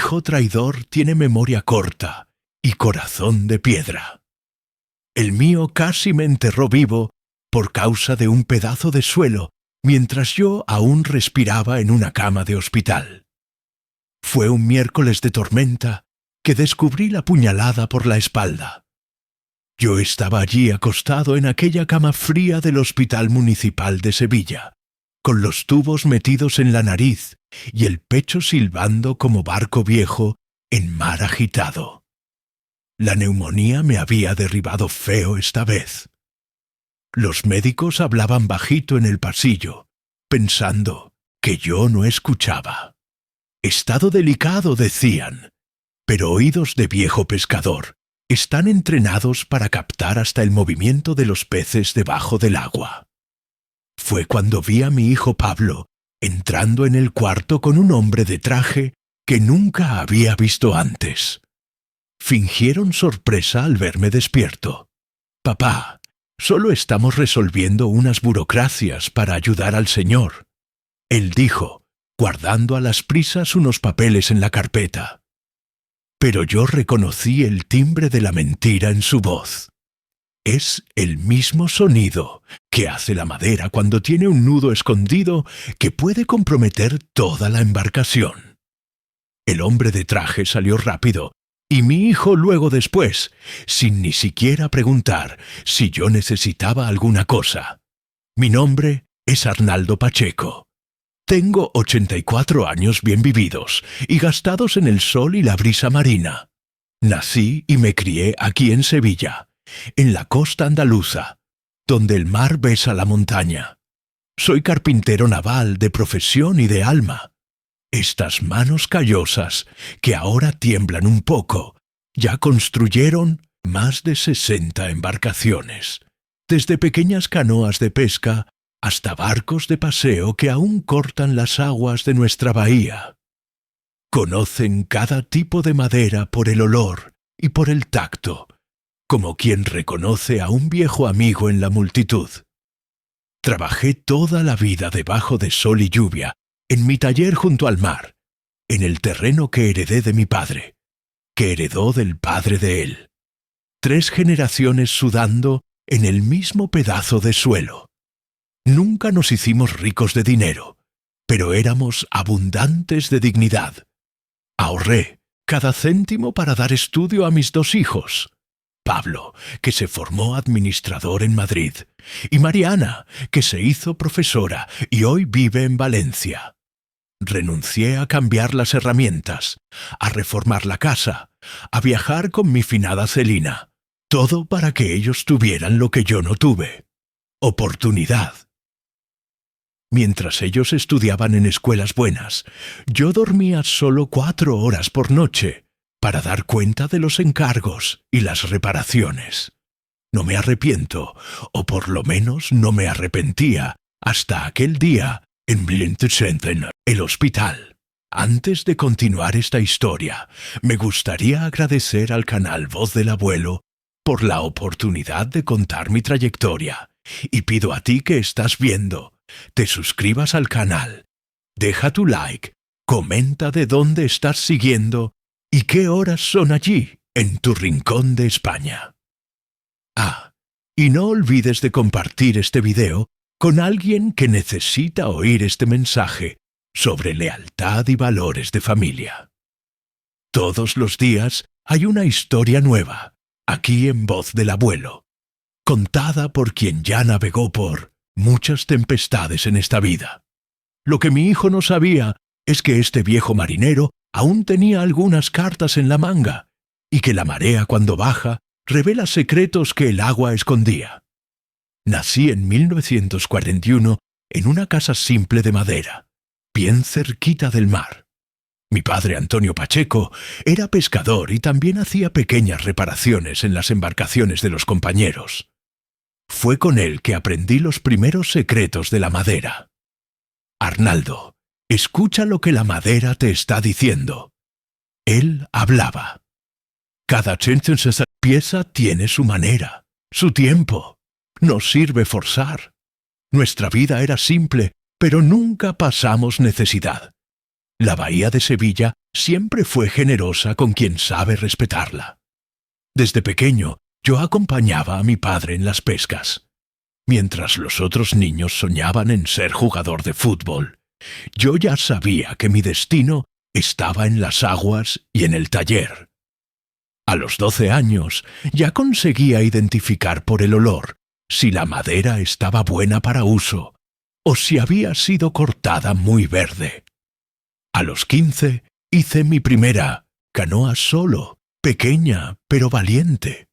hijo traidor tiene memoria corta y corazón de piedra. El mío casi me enterró vivo por causa de un pedazo de suelo mientras yo aún respiraba en una cama de hospital. Fue un miércoles de tormenta que descubrí la puñalada por la espalda. Yo estaba allí acostado en aquella cama fría del Hospital Municipal de Sevilla, con los tubos metidos en la nariz y el pecho silbando como barco viejo en mar agitado. La neumonía me había derribado feo esta vez. Los médicos hablaban bajito en el pasillo, pensando que yo no escuchaba. Estado delicado, decían, pero oídos de viejo pescador están entrenados para captar hasta el movimiento de los peces debajo del agua. Fue cuando vi a mi hijo Pablo entrando en el cuarto con un hombre de traje que nunca había visto antes. Fingieron sorpresa al verme despierto. «Papá, solo estamos resolviendo unas burocracias para ayudar al señor», él dijo, guardando a las prisas unos papeles en la carpeta. Pero yo reconocí el timbre de la mentira en su voz. Es el mismo sonido que hace la madera cuando tiene un nudo escondido que puede comprometer toda la embarcación. El hombre de traje salió rápido, y mi hijo luego después, sin ni siquiera preguntar si yo necesitaba alguna cosa. Mi nombre es Arnaldo Pacheco. Tengo 84 años bien vividos y gastados en el sol y la brisa marina. Nací y me crié aquí en Sevilla, en la costa andaluza, donde el mar besa la montaña. Soy carpintero naval de profesión y de alma. Estas manos callosas, que ahora tiemblan un poco, ya construyeron más de 60 embarcaciones, desde pequeñas canoas de pesca hasta barcos de paseo que aún cortan las aguas de nuestra bahía. Conocen cada tipo de madera por el olor y por el tacto, como quien reconoce a un viejo amigo en la multitud. Trabajé toda la vida debajo de sol y lluvia, en mi taller junto al mar, en el terreno que heredé de mi padre, que heredó del padre de él. 3 generaciones sudando en el mismo pedazo de suelo. Nunca nos hicimos ricos de dinero, pero éramos abundantes de dignidad. Ahorré cada céntimo para dar estudio a mis 2 hijos. Pablo, que se formó administrador en Madrid, y Mariana, que se hizo profesora y hoy vive en Valencia. Renuncié a cambiar las herramientas, a reformar la casa, a viajar con mi finada Celina, todo para que ellos tuvieran lo que yo no tuve: oportunidad. Mientras ellos estudiaban en escuelas buenas, yo dormía solo 4 horas por noche para dar cuenta de los encargos y las reparaciones. No me arrepiento, o por lo menos no me arrepentía, hasta aquel día en Blindensenten, el hospital. Antes de continuar esta historia, me gustaría agradecer al canal Voz del Abuelo por la oportunidad de contar mi trayectoria, y pido a ti que estás viendo, te suscribas al canal, deja tu like, comenta de dónde estás siguiendo y qué horas son allí, en tu rincón de España. Ah, y no olvides de compartir este video con alguien que necesita oír este mensaje sobre lealtad y valores de familia. Todos los días hay una historia nueva, aquí en Voz del Abuelo, contada por quien ya navegó por muchas tempestades en esta vida. Lo que mi hijo no sabía es que este viejo marinero aún tenía algunas cartas en la manga, y que la marea cuando baja revela secretos que el agua escondía. Nací en 1941 en una casa simple de madera, bien cerquita del mar. Mi padre, Antonio Pacheco, era pescador y también hacía pequeñas reparaciones en las embarcaciones de los compañeros. Fue con él que aprendí los primeros secretos de la madera. Arnaldo, escucha lo que la madera te está diciendo. Él hablaba. Cada pieza tiene su manera, su tiempo. No sirve forzar. Nuestra vida era simple, pero nunca pasamos necesidad. La bahía de Sevilla siempre fue generosa con quien sabe respetarla. Desde pequeño, yo acompañaba a mi padre en las pescas. Mientras los otros niños soñaban en ser jugador de fútbol, yo ya sabía que mi destino estaba en las aguas y en el taller. A los 12 años ya conseguía identificar por el olor si la madera estaba buena para uso o si había sido cortada muy verde. A los 15 hice mi primera canoa solo, pequeña pero valiente.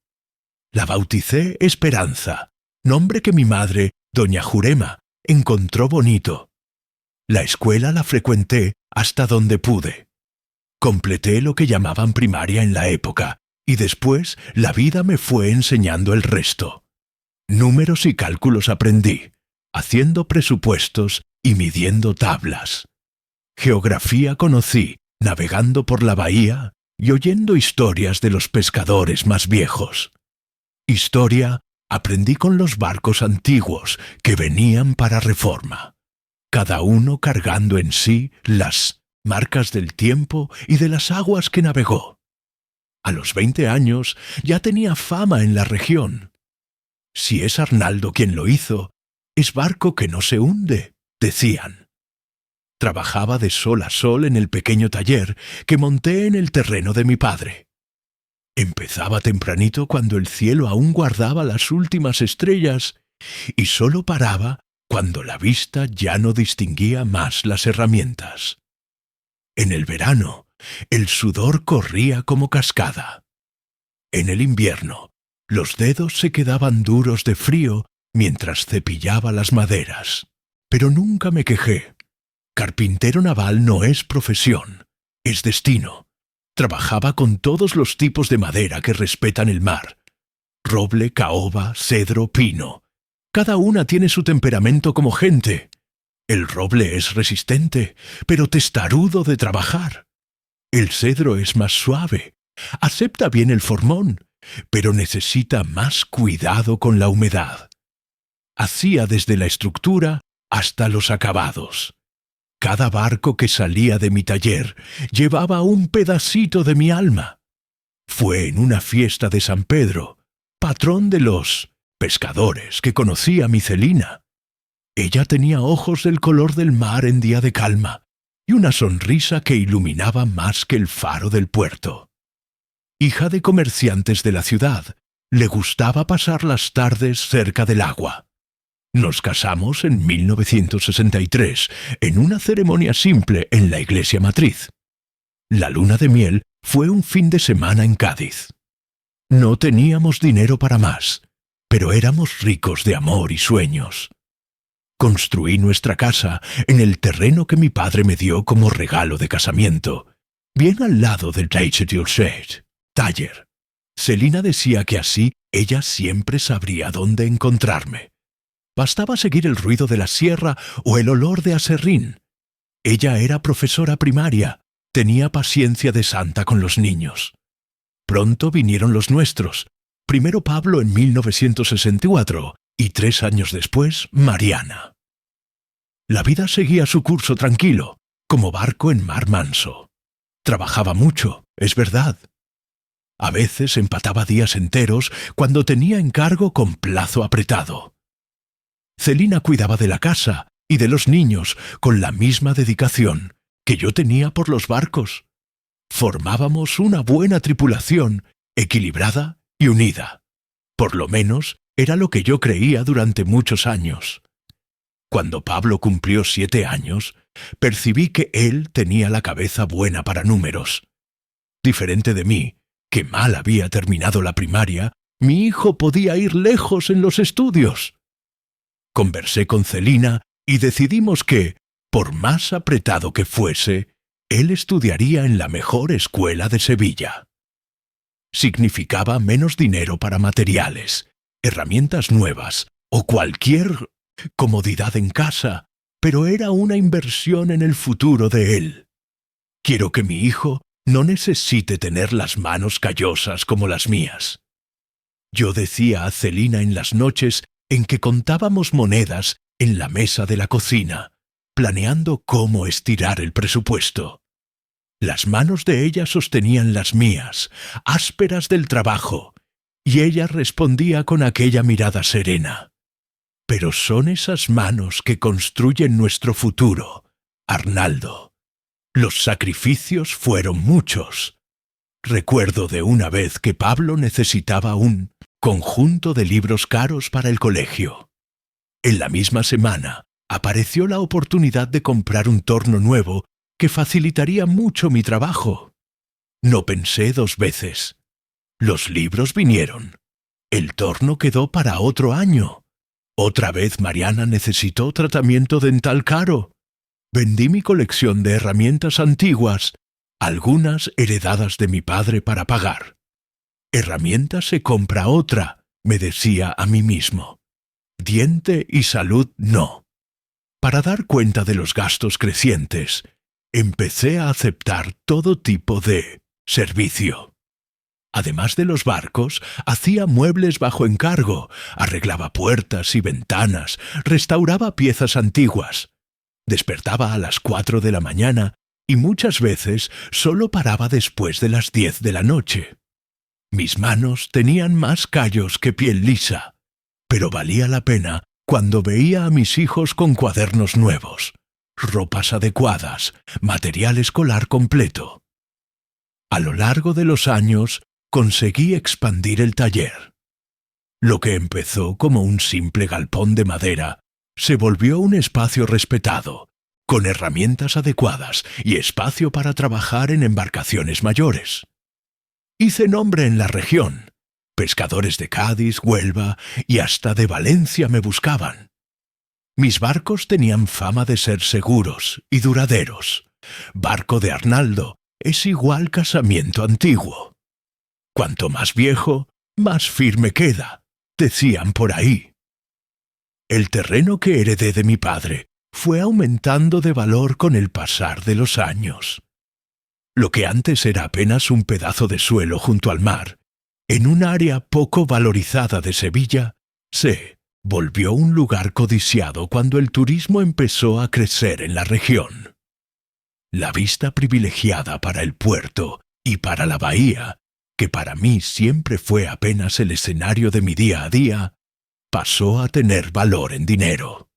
La bauticé Esperanza, nombre que mi madre, doña Jurema, encontró bonito. La escuela la frecuenté hasta donde pude. Completé lo que llamaban primaria en la época, y después la vida me fue enseñando el resto. Números y cálculos aprendí, haciendo presupuestos y midiendo tablas. Geografía conocí, navegando por la bahía y oyendo historias de los pescadores más viejos. Historia aprendí con los barcos antiguos que venían para Reforma, cada uno cargando en sí las marcas del tiempo y de las aguas que navegó. A los 20 años ya tenía fama en la región. Si es Arnaldo quien lo hizo, es barco que no se hunde, decían. Trabajaba de sol a sol en el pequeño taller que monté en el terreno de mi padre. Empezaba tempranito cuando el cielo aún guardaba las últimas estrellas y solo paraba cuando la vista ya no distinguía más las herramientas. En el verano, el sudor corría como cascada. En el invierno, los dedos se quedaban duros de frío mientras cepillaba las maderas. Pero nunca me quejé. Carpintero naval no es profesión, es destino. Trabajaba con todos los tipos de madera que respetan el mar. Roble, caoba, cedro, pino. Cada una tiene su temperamento como gente. El roble es resistente, pero testarudo de trabajar. El cedro es más suave, acepta bien el formón, pero necesita más cuidado con la humedad. Hacía desde la estructura hasta los acabados. Cada barco que salía de mi taller llevaba un pedacito de mi alma. Fue en una fiesta de San Pedro, patrón de los pescadores, que conocí a mi Celina. Ella tenía ojos del color del mar en día de calma y una sonrisa que iluminaba más que el faro del puerto. Hija de comerciantes de la ciudad, le gustaba pasar las tardes cerca del agua. Nos casamos en 1963, en una ceremonia simple en la iglesia matriz. La luna de miel fue un fin de semana en Cádiz. No teníamos dinero para más, pero éramos ricos de amor y sueños. Construí nuestra casa en el terreno que mi padre me dio como regalo de casamiento, bien al lado del taller. Celina decía que así ella siempre sabría dónde encontrarme. Bastaba seguir el ruido de la sierra o el olor de aserrín. Ella era profesora primaria, tenía paciencia de santa con los niños. Pronto vinieron los nuestros, primero Pablo en 1964 y 3 años después Mariana. La vida seguía su curso tranquilo, como barco en mar manso. Trabajaba mucho, es verdad. A veces empataba días enteros cuando tenía encargo con plazo apretado. Celina cuidaba de la casa y de los niños con la misma dedicación que yo tenía por los barcos. Formábamos una buena tripulación, equilibrada y unida. Por lo menos era lo que yo creía durante muchos años. Cuando Pablo cumplió 7 años, percibí que él tenía la cabeza buena para números. Diferente de mí, que mal había terminado la primaria, mi hijo podía ir lejos en los estudios. Conversé con Celina y decidimos que, por más apretado que fuese, él estudiaría en la mejor escuela de Sevilla. Significaba menos dinero para materiales, herramientas nuevas o cualquier comodidad en casa, pero era una inversión en el futuro de él. Quiero que mi hijo no necesite tener las manos callosas como las mías. Yo decía a Celina en las noches en que contábamos monedas en la mesa de la cocina, planeando cómo estirar el presupuesto. Las manos de ella sostenían las mías, ásperas del trabajo, y ella respondía con aquella mirada serena. Pero son esas manos que construyen nuestro futuro, Arnaldo. Los sacrificios fueron muchos. Recuerdo de una vez que Pablo necesitaba un conjunto de libros caros para el colegio. En la misma semana apareció la oportunidad de comprar un torno nuevo que facilitaría mucho mi trabajo. No pensé dos veces. Los libros vinieron. El torno quedó para otro año. Otra vez Mariana necesitó tratamiento dental caro. Vendí mi colección de herramientas antiguas, algunas heredadas de mi padre para pagar. Herramienta se compra otra, me decía a mí mismo. Diente y salud no. Para dar cuenta de los gastos crecientes, empecé a aceptar todo tipo de servicio. Además de los barcos, hacía muebles bajo encargo, arreglaba puertas y ventanas, restauraba piezas antiguas. Despertaba a las 4 de la mañana y muchas veces solo paraba después de las 10 de la noche. Mis manos tenían más callos que piel lisa, pero valía la pena cuando veía a mis hijos con cuadernos nuevos, ropas adecuadas, material escolar completo. A lo largo de los años conseguí expandir el taller. Lo que empezó como un simple galpón de madera se volvió un espacio respetado, con herramientas adecuadas y espacio para trabajar en embarcaciones mayores. Hice nombre en la región. Pescadores de Cádiz, Huelva y hasta de Valencia me buscaban. Mis barcos tenían fama de ser seguros y duraderos. Barco de Arnaldo es igual casamiento antiguo. Cuanto más viejo, más firme queda, decían por ahí. El terreno que heredé de mi padre fue aumentando de valor con el pasar de los años. Lo que antes era apenas un pedazo de suelo junto al mar, en un área poco valorizada de Sevilla, se volvió un lugar codiciado cuando el turismo empezó a crecer en la región. La vista privilegiada para el puerto y para la bahía, que para mí siempre fue apenas el escenario de mi día a día, pasó a tener valor en dinero.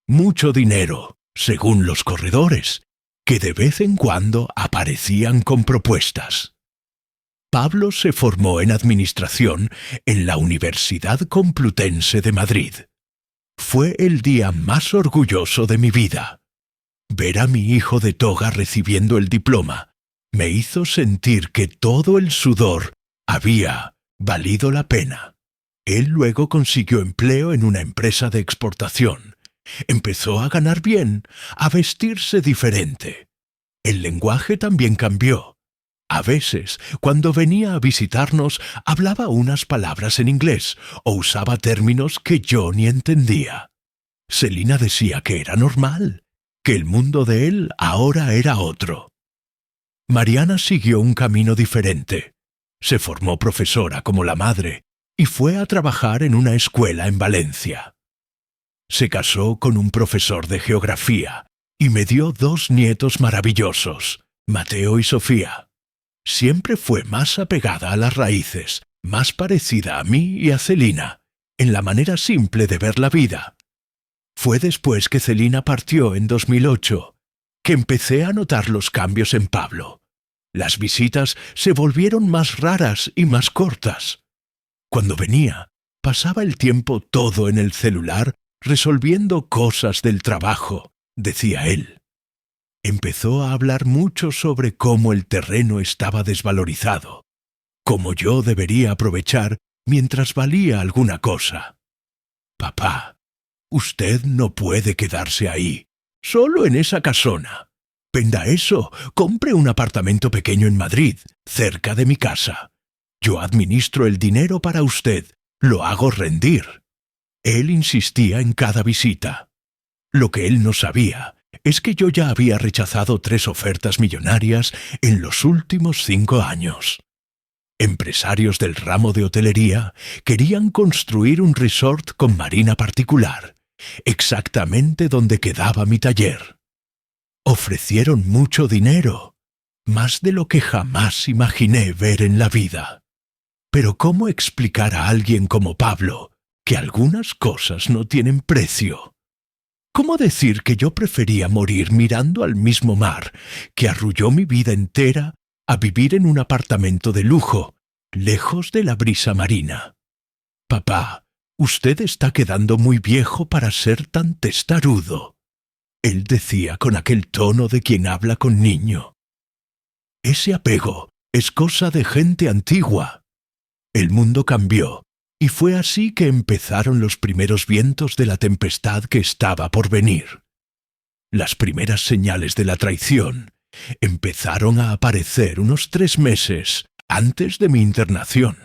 Mucho dinero, según los corredores, que de vez en cuando aparecían con propuestas. Pablo se formó en administración en la Universidad Complutense de Madrid. Fue el día más orgulloso de mi vida. Ver a mi hijo de toga recibiendo el diploma me hizo sentir que todo el sudor había valido la pena. Él luego consiguió empleo en una empresa de exportación. Empezó a ganar bien, a vestirse diferente. El lenguaje también cambió. A veces, cuando venía a visitarnos, hablaba unas palabras en inglés o usaba términos que yo ni entendía. Celina decía que era normal, que el mundo de él ahora era otro. Mariana siguió un camino diferente. Se formó profesora como la madre y fue a trabajar en una escuela en Valencia. Se casó con un profesor de geografía y me dio 2 nietos maravillosos, Mateo y Sofía. Siempre fue más apegada a las raíces, más parecida a mí y a Celina, en la manera simple de ver la vida. Fue después que Celina partió en 2008, que empecé a notar los cambios en Pablo. Las visitas se volvieron más raras y más cortas. Cuando venía, pasaba el tiempo todo en el celular resolviendo cosas del trabajo, decía él. Empezó a hablar mucho sobre cómo el terreno estaba desvalorizado, cómo yo debería aprovechar mientras valía alguna cosa. Papá, usted no puede quedarse ahí, solo en esa casona. Venda eso, compre un apartamento pequeño en Madrid, cerca de mi casa. Yo administro el dinero para usted, lo hago rendir. Él insistía en cada visita. Lo que él no sabía es que yo ya había rechazado 3 ofertas millonarias en los últimos 5 años. Empresarios del ramo de hotelería querían construir un resort con marina particular, exactamente donde quedaba mi taller. Ofrecieron mucho dinero. más de lo que jamás imaginé ver en la vida. Pero ¿cómo explicar a alguien como Pablo que algunas cosas no tienen precio? ¿Cómo decir que yo prefería morir mirando al mismo mar que arrulló mi vida entera a vivir en un apartamento de lujo, lejos de la brisa marina? Papá, usted está quedando muy viejo para ser tan testarudo, él decía con aquel tono de quien habla con niño. Ese apego es cosa de gente antigua. El mundo cambió, y fue así que empezaron los primeros vientos de la tempestad que estaba por venir. Las primeras señales de la traición empezaron a aparecer unos 3 meses antes de mi internación.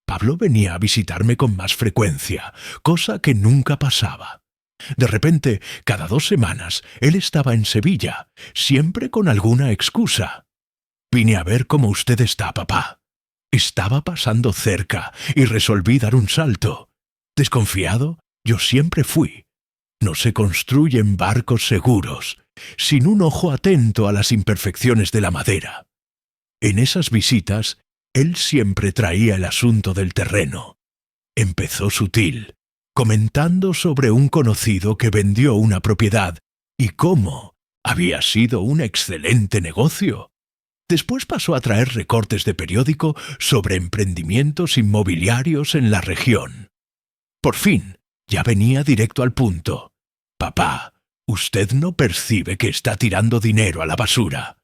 Pablo venía a visitarme con más frecuencia, cosa que nunca pasaba. De repente, cada 2 semanas, él estaba en Sevilla, siempre con alguna excusa. «Vine a ver cómo usted está, papá». Estaba pasando cerca y resolví dar un salto. Desconfiado, yo siempre fui. No se construyen barcos seguros, sin un ojo atento a las imperfecciones de la madera. En esas visitas, él siempre traía el asunto del terreno. Empezó sutil, comentando sobre un conocido que vendió una propiedad y cómo había sido un excelente negocio. Después pasó a traer recortes de periódico sobre emprendimientos inmobiliarios en la región. Por fin, ya venía directo al punto. «Papá, usted no percibe que está tirando dinero a la basura.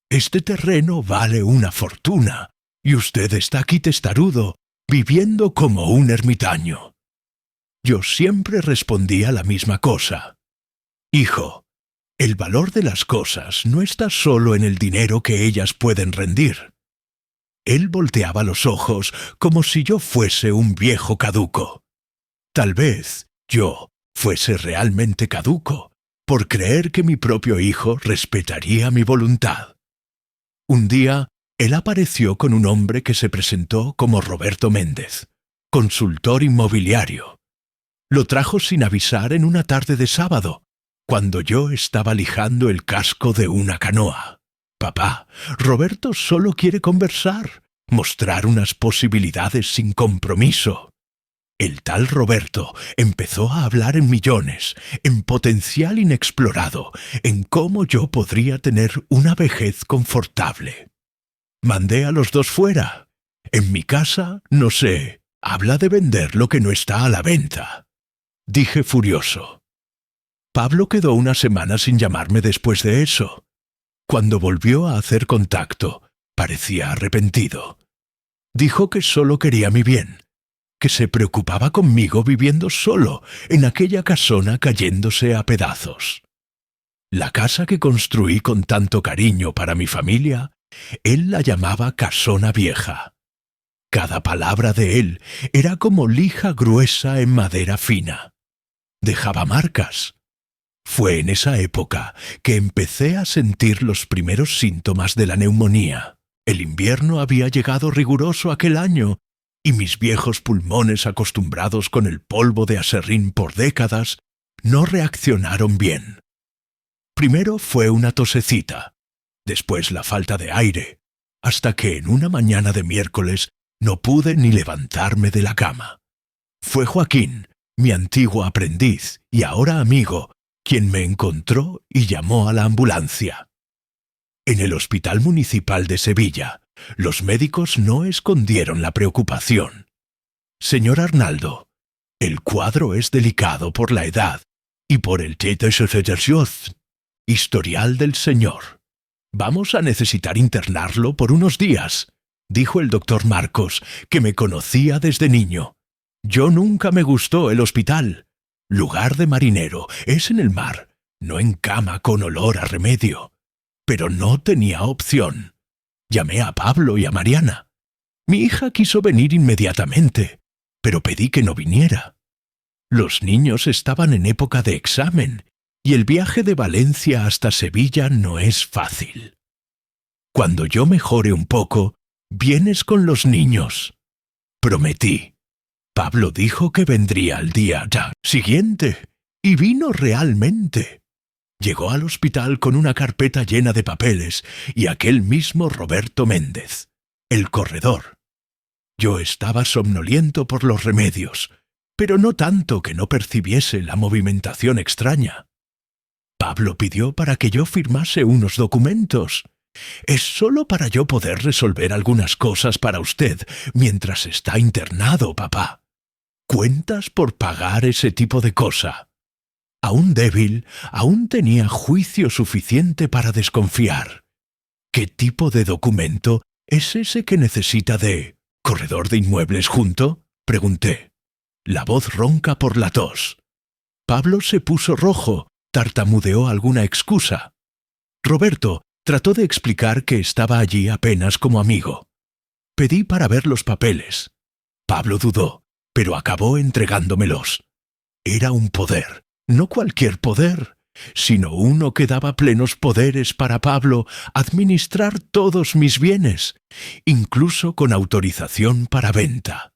Este terreno vale una fortuna, y usted está aquí testarudo, viviendo como un ermitaño». Yo siempre respondía la misma cosa. «Hijo, el valor de las cosas no está solo en el dinero que ellas pueden rendir». Él volteaba los ojos como si yo fuese un viejo caduco. Tal vez yo fuese realmente caduco por creer que mi propio hijo respetaría mi voluntad. Un día, él apareció con un hombre que se presentó como Roberto Méndez, consultor inmobiliario. Lo trajo sin avisar en una tarde de sábado, cuando yo estaba lijando el casco de una canoa. «Papá, Roberto solo quiere conversar, mostrar unas posibilidades sin compromiso». El tal Roberto empezó a hablar en millones, en potencial inexplorado, en cómo yo podría tener una vejez confortable. Mandé a los 2 fuera. En mi casa, no sé, habla de vender lo que no está a la venta, dije furioso. Pablo quedó una semana sin llamarme después de eso. Cuando volvió a hacer contacto, parecía arrepentido. Dijo que solo quería mi bien, que se preocupaba conmigo viviendo solo en aquella casona cayéndose a pedazos. La casa que construí con tanto cariño para mi familia, él la llamaba Casona Vieja. Cada palabra de él era como lija gruesa en madera fina. Dejaba marcas. Fue en esa época que empecé a sentir los primeros síntomas de la neumonía. El invierno había llegado riguroso aquel año, y mis viejos pulmones, acostumbrados con el polvo de aserrín por décadas, no reaccionaron bien. Primero fue una tosecita, después la falta de aire, hasta que en una mañana de miércoles no pude ni levantarme de la cama. Fue Joaquín, mi antiguo aprendiz y ahora amigo, quien me encontró y llamó a la ambulancia. En el Hospital Municipal de Sevilla, los médicos no escondieron la preocupación. «Señor Arnaldo, el cuadro es delicado por la edad y por el historial del señor. Vamos a necesitar internarlo por unos días», dijo el doctor Marcos, que me conocía desde niño. «Yo nunca me gustó el hospital. Lugar de marinero, es en el mar, no en cama con olor a remedio. Pero no tenía opción. Llamé a Pablo y a Mariana. Mi hija quiso venir inmediatamente, pero pedí que no viniera. Los niños estaban en época de examen, y el viaje de Valencia hasta Sevilla no es fácil. Cuando yo mejore un poco, vienes con los niños». Prometí. Pablo dijo que vendría al día ya siguiente, y vino realmente. Llegó al hospital con una carpeta llena de papeles y aquel mismo Roberto Méndez, el corredor. Yo estaba somnoliento por los remedios, pero no tanto que no percibiese la movimentación extraña. Pablo pidió para que yo firmase unos documentos. Es solo para yo poder resolver algunas cosas para usted mientras está internado, papá. Cuentas por pagar ese tipo de cosa. Aún débil, aún tenía juicio suficiente para desconfiar. ¿Qué tipo de documento es ese que necesita de corredor de inmuebles junto? Pregunté. La voz ronca por la tos. Pablo se puso rojo, tartamudeó alguna excusa. Roberto trató de explicar que estaba allí apenas como amigo. Pedí para ver los papeles. Pablo dudó, pero acabó entregándomelos. Era un poder, no cualquier poder, sino uno que daba plenos poderes para Pablo administrar todos mis bienes, incluso con autorización para venta.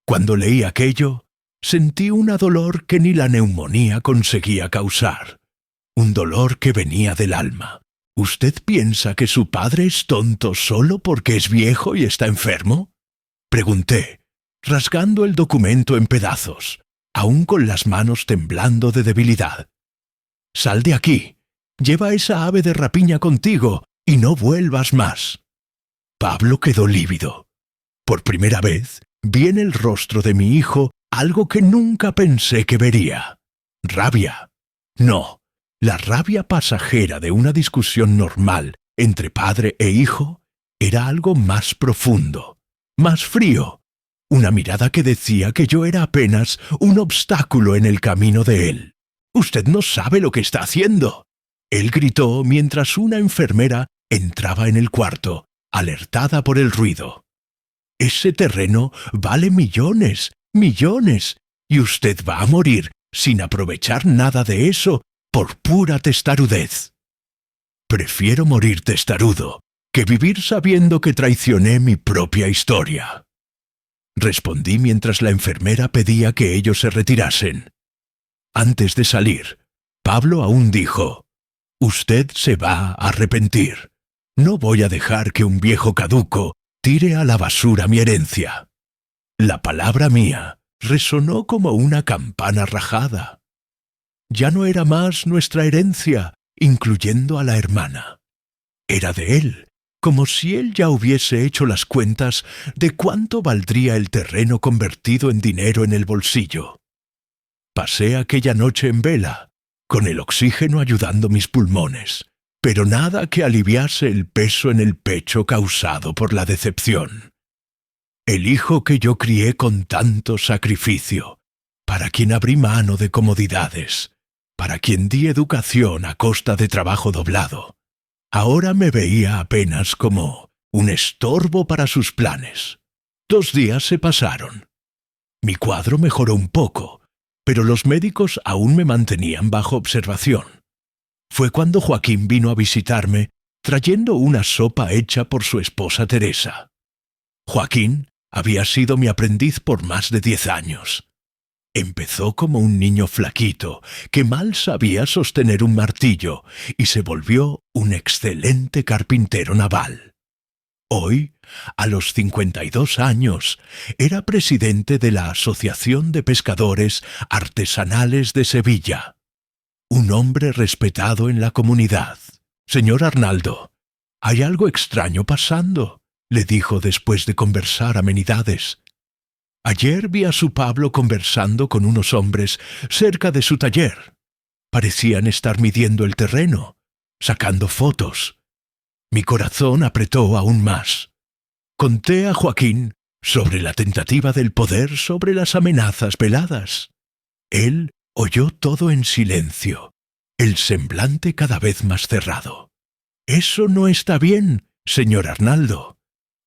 Cuando leí aquello, sentí un dolor que ni la neumonía conseguía causar, un dolor que venía del alma. ¿Usted piensa que su padre es tonto solo porque es viejo y está enfermo? Pregunté, rasgando el documento en pedazos, aún con las manos temblando de debilidad. Sal de aquí, lleva esa ave de rapiña contigo y no vuelvas más. Pablo quedó lívido. Por primera vez vi en el rostro de mi hijo algo que nunca pensé que vería. Rabia. No, la rabia pasajera de una discusión normal entre padre e hijo era algo más profundo, más frío, una mirada que decía que yo era apenas un obstáculo en el camino de él. «Usted no sabe lo que está haciendo», él gritó mientras una enfermera entraba en el cuarto, alertada por el ruido. «Ese terreno vale millones, millones, y usted va a morir sin aprovechar nada de eso por pura testarudez». «Prefiero morir testarudo que vivir sabiendo que traicioné mi propia historia», respondí mientras la enfermera pedía que ellos se retirasen. Antes de salir, Pablo aún dijo: «Usted se va a arrepentir. No voy a dejar que un viejo caduco tire a la basura mi herencia». La palabra mía resonó como una campana rajada. Ya no era más nuestra herencia, incluyendo a la hermana. Era de él, como si él ya hubiese hecho las cuentas de cuánto valdría el terreno convertido en dinero en el bolsillo. Pasé aquella noche en vela, con el oxígeno ayudando mis pulmones, pero nada que aliviase el peso en el pecho causado por la decepción. El hijo que yo crié con tanto sacrificio, para quien abrí mano de comodidades, para quien di educación a costa de trabajo doblado, ahora me veía apenas como un estorbo para sus planes. 2 días se pasaron. Mi cuadro mejoró un poco, pero los médicos aún me mantenían bajo observación. Fue cuando Joaquín vino a visitarme, trayendo una sopa hecha por su esposa Teresa. Joaquín había sido mi aprendiz por más de 10 años. Empezó como un niño flaquito que mal sabía sostener un martillo y se volvió un excelente carpintero naval. Hoy, a los 52 años, era presidente de la Asociación de Pescadores Artesanales de Sevilla. Un hombre respetado en la comunidad. «Señor Arnaldo, hay algo extraño pasando», le dijo después de conversar amenidades. «Ayer vi a su Pablo conversando con unos hombres cerca de su taller. Parecían estar midiendo el terreno, sacando fotos. Mi corazón apretó aún más. Conté a Joaquín sobre la tentativa del poder sobre las amenazas veladas. Él oyó todo en silencio, el semblante cada vez más cerrado. «Eso no está bien, señor Arnaldo.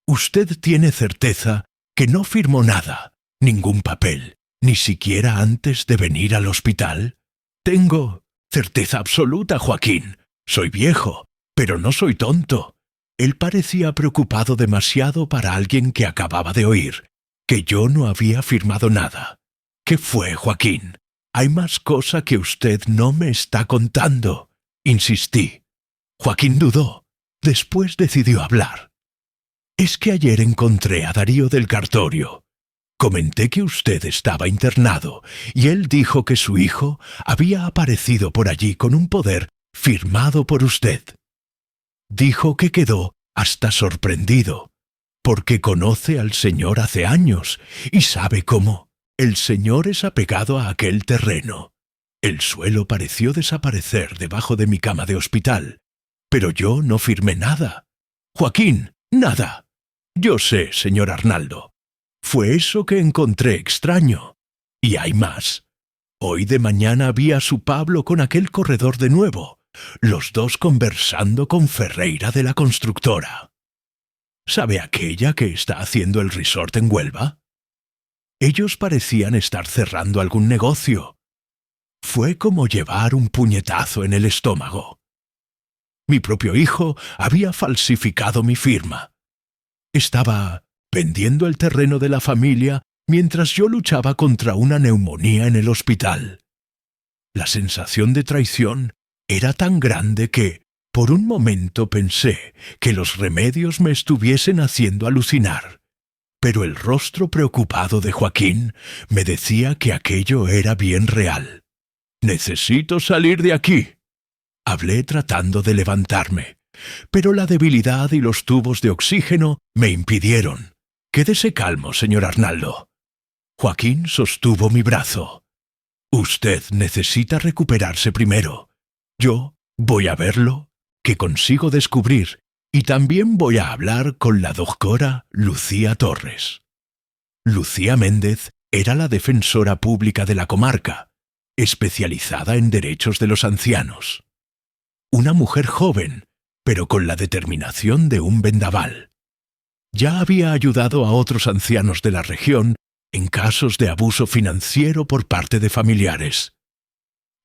Usted tiene certeza que no firmó nada, ningún papel, ni siquiera antes de venir al hospital». «Tengo certeza absoluta, Joaquín. Soy viejo, pero no soy tonto». Él parecía preocupado demasiado para alguien que acababa de oír que yo no había firmado nada. «¿Qué fue, Joaquín? hay más cosa que usted no me está contando, insistí. Joaquín dudó. Después decidió hablar. Es que ayer encontré a Darío del Cartorio. Comenté que usted estaba internado y él dijo que su hijo había aparecido por allí con un poder firmado por usted. Dijo que quedó hasta sorprendido, porque conoce al señor hace años y sabe cómo el señor es apegado a aquel terreno. El suelo pareció desaparecer debajo de mi cama de hospital, pero yo no firmé nada. Joaquín, nada. Yo sé, señor Arnaldo. Fue eso que encontré extraño. Y hay más. Hoy de mañana vi a su Pablo con aquel corredor de nuevo, los dos conversando con Ferreira de la constructora. ¿Sabe aquella que está haciendo el resort en Huelva? Ellos parecían estar cerrando algún negocio. Fue como llevar un puñetazo en el estómago. Mi propio hijo había falsificado mi firma. Estaba vendiendo el terreno de la familia mientras yo luchaba contra una neumonía en el hospital. La sensación de traición era tan grande que, por un momento pensé que los remedios me estuviesen haciendo alucinar, pero el rostro preocupado de Joaquín me decía que aquello era bien real. «Necesito salir de aquí», hablé tratando de levantarme, pero la debilidad y los tubos de oxígeno me impidieron. «Quédese calmo, señor Arnaldo». Joaquín sostuvo mi brazo. «Usted necesita recuperarse primero. Yo voy a verlo, que consigo descubrir, y también voy a hablar con la doctora Lucía Torres». Lucía Méndez era la defensora pública de la comarca, especializada en derechos de los ancianos. Una mujer joven, pero con la determinación de un vendaval. Ya había ayudado a otros ancianos de la región en casos de abuso financiero por parte de familiares.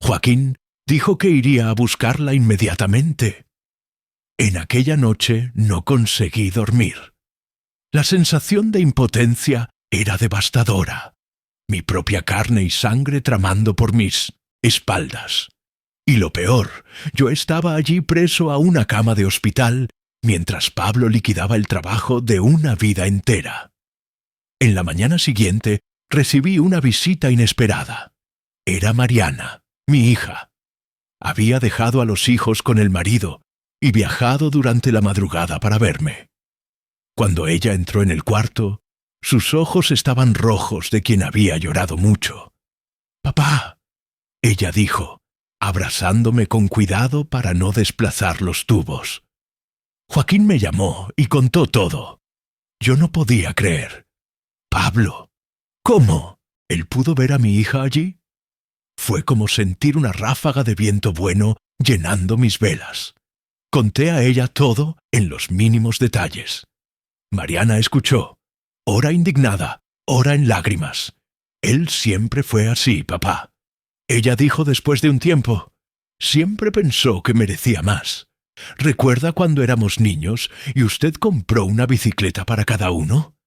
Joaquín dijo que iría a buscarla inmediatamente. En aquella noche no conseguí dormir. La sensación de impotencia era devastadora. Mi propia carne y sangre tramando por mis espaldas. Y lo peor, yo estaba allí preso a una cama de hospital mientras Pablo liquidaba el trabajo de una vida entera. En la mañana siguiente recibí una visita inesperada. Era Mariana, mi hija. Había dejado a los hijos con el marido y viajado durante la madrugada para verme. Cuando ella entró en el cuarto, sus ojos estaban rojos de quien había llorado mucho. «Papá», ella dijo, abrazándome con cuidado para no desplazar los tubos. Joaquín me llamó y contó todo. Yo no podía creer. «Pablo, ¿cómo? ¿Él pudo ver a mi hija allí?» Fue como sentir una ráfaga de viento bueno llenando mis velas. Conté a ella todo en los mínimos detalles. Mariana escuchó, ora indignada, ora en lágrimas. «Él siempre fue así, papá». Ella dijo después de un tiempo, «Siempre pensó que merecía más. ¿Recuerda cuando éramos niños y usted compró una bicicleta para cada uno?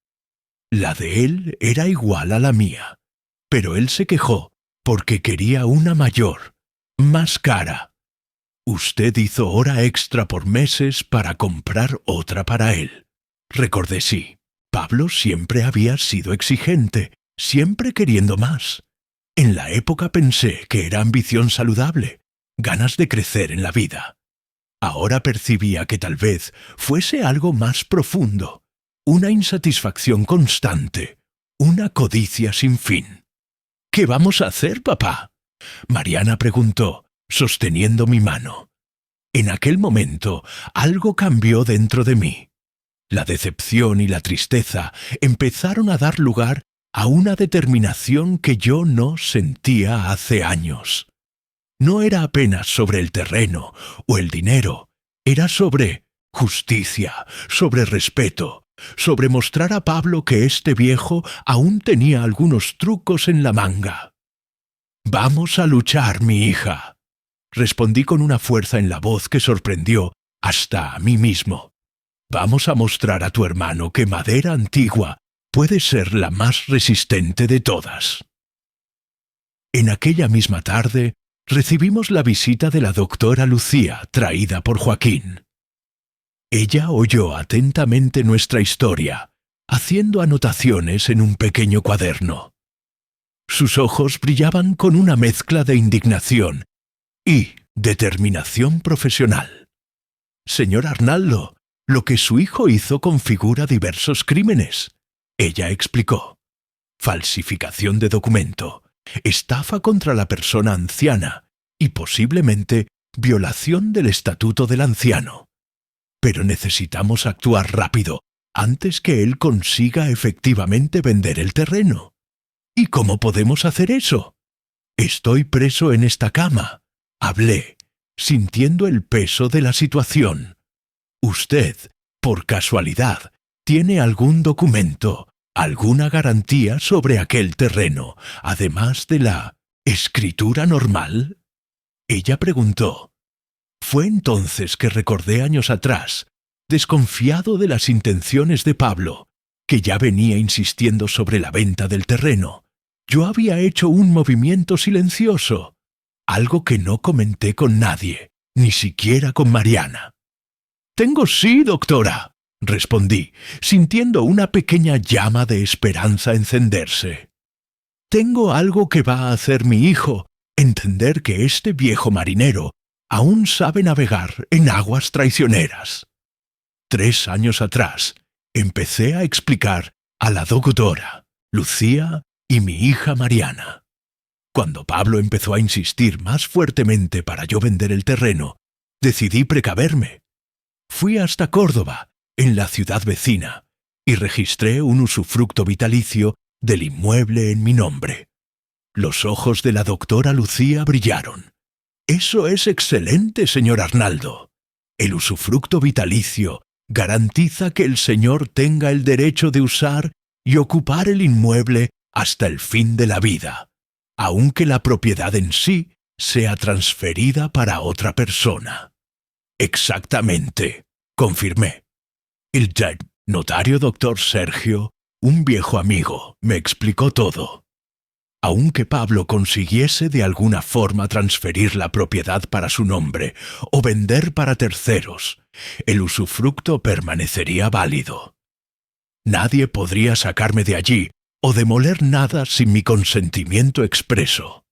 La de él era igual a la mía, pero él se quejó porque quería una mayor, más cara. Usted hizo hora extra por meses para comprar otra para él». Recordé sí. Pablo siempre había sido exigente, siempre queriendo más. En la época pensé que era ambición saludable, ganas de crecer en la vida. Ahora percibía que tal vez fuese algo más profundo, una insatisfacción constante, una codicia sin fin. «¿Qué vamos a hacer, papá?», Mariana preguntó, sosteniendo mi mano. En aquel momento algo cambió dentro de mí. La decepción y la tristeza empezaron a dar lugar a una determinación que yo no sentía hace años. No era apenas sobre el terreno o el dinero, era sobre justicia, sobre respeto, sobre mostrar a Pablo que este viejo aún tenía algunos trucos en la manga. «Vamos a luchar, mi hija», respondí con una fuerza en la voz que sorprendió hasta a mí mismo. «Vamos a mostrar a tu hermano que madera antigua puede ser la más resistente de todas». En aquella misma tarde, recibimos la visita de la doctora Lucía, traída por Joaquín. Ella oyó atentamente nuestra historia, haciendo anotaciones en un pequeño cuaderno. Sus ojos brillaban con una mezcla de indignación y determinación profesional. «Señor Arnaldo, lo que su hijo hizo configura diversos crímenes», ella explicó. «Falsificación de documento, estafa contra la persona anciana y posiblemente violación del estatuto del anciano. Pero necesitamos actuar rápido antes que él consiga efectivamente vender el terreno. ¿Y cómo podemos hacer eso? Estoy preso en esta cama», hablé, sintiendo el peso de la situación. «Usted, por casualidad, tiene algún documento, alguna garantía sobre aquel terreno, además de la escritura normal?» Ella preguntó. Fue entonces que recordé años atrás, desconfiado de las intenciones de Pablo, que ya venía insistiendo sobre la venta del terreno. Yo había hecho un movimiento silencioso, algo que no comenté con nadie, ni siquiera con Mariana. «Tengo sí, doctora», respondí, sintiendo una pequeña llama de esperanza encenderse. «Tengo algo que va a hacer mi hijo entender que este viejo marinero aún sabe navegar en aguas traicioneras». 3 años atrás, empecé a explicar a la doctora, Lucía y mi hija Mariana. Cuando Pablo empezó a insistir más fuertemente para yo vender el terreno, decidí precaverme. Fui hasta Córdoba, en la ciudad vecina, y registré un usufructo vitalicio del inmueble en mi nombre. Los ojos de la doctora Lucía brillaron. «Eso es excelente, señor Arnaldo. El usufructo vitalicio garantiza que el señor tenga el derecho de usar y ocupar el inmueble hasta el fin de la vida, aunque la propiedad en sí sea transferida para otra persona». «Exactamente», confirmé. «El notario doctor Sergio, un viejo amigo, me explicó todo. Aunque Pablo consiguiese de alguna forma transferir la propiedad para su nombre o vender para terceros, el usufructo permanecería válido. Nadie podría sacarme de allí o demoler nada sin mi consentimiento expreso».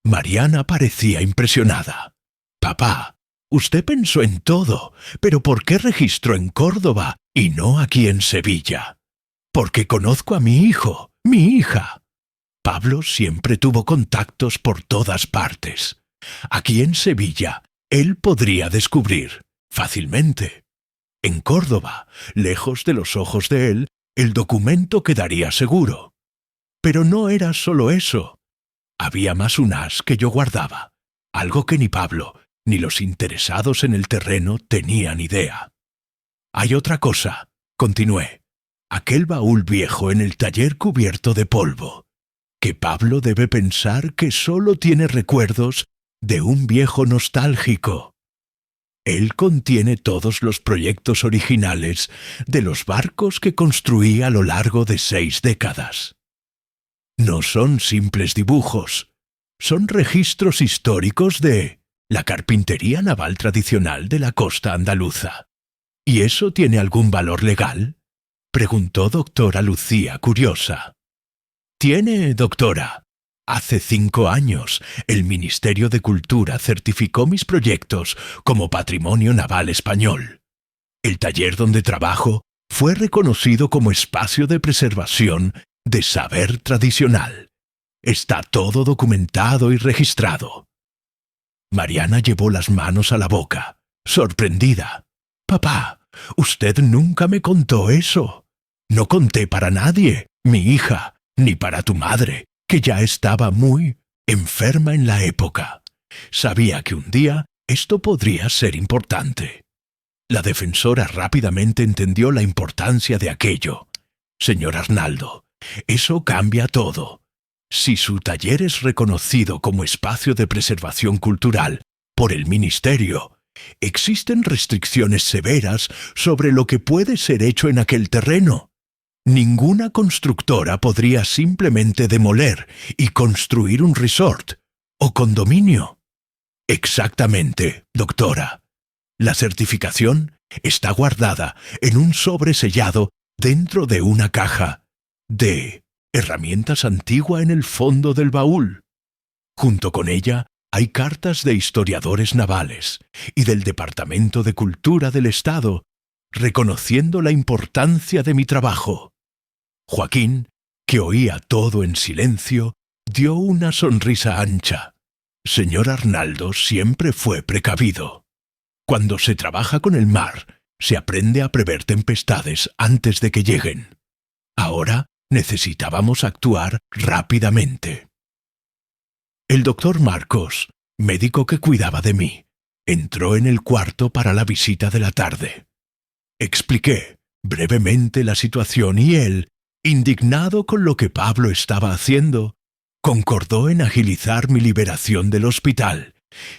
Mariana parecía impresionada. «Papá, usted pensó en todo, pero ¿por qué registró en Córdoba y no aquí en Sevilla?» «Porque conozco a mi hijo, mi hija. Pablo siempre tuvo contactos por todas partes. Aquí en Sevilla, él podría descubrir, fácilmente. En Córdoba, lejos de los ojos de él, el documento quedaría seguro. Pero no era solo eso. Había más un as que yo guardaba, algo que ni Pablo ni los interesados en el terreno tenían idea. «Hay otra cosa», continué. «Aquel baúl viejo en el taller cubierto de polvo, que Pablo debe pensar que solo tiene recuerdos de un viejo nostálgico. Él contiene todos los proyectos originales de los barcos que construí a lo largo de 6 décadas. No son simples dibujos, son registros históricos de la carpintería naval tradicional de la costa andaluza. ¿Y eso tiene algún valor legal?», preguntó doctora Lucía, curiosa. «Tiene, doctora. Hace 5 años, el Ministerio de Cultura certificó mis proyectos como Patrimonio Naval Español. El taller donde trabajo fue reconocido como espacio de preservación de saber tradicional. Está todo documentado y registrado». Mariana llevó las manos a la boca, sorprendida. «Papá, usted nunca me contó eso. No conté para nadie, mi hija, ni para tu madre, que ya estaba muy enferma en la época. Sabía que un día esto podría ser importante». La defensora rápidamente entendió la importancia de aquello. «Señor Arnaldo, eso cambia todo. Si su taller es reconocido como espacio de preservación cultural por el Ministerio, existen restricciones severas sobre lo que puede ser hecho en aquel terreno. Ninguna constructora podría simplemente demoler y construir un resort o condominio. Exactamente, doctora. La certificación está guardada en un sobre sellado dentro de una caja de herramientas antigua en el fondo del baúl. Junto con ella hay cartas de historiadores navales y del Departamento de Cultura del Estado, reconociendo la importancia de mi trabajo. Joaquín, que oía todo en silencio, dio una sonrisa ancha. Señor Arnaldo siempre fue precavido. Cuando se trabaja con el mar, se aprende a prever tempestades antes de que lleguen. Ahora necesitábamos actuar rápidamente. El doctor Marcos, médico que cuidaba de mí, entró en el cuarto para la visita de la tarde. Expliqué brevemente la situación y él, indignado con lo que Pablo estaba haciendo, concordó en agilizar mi liberación del hospital,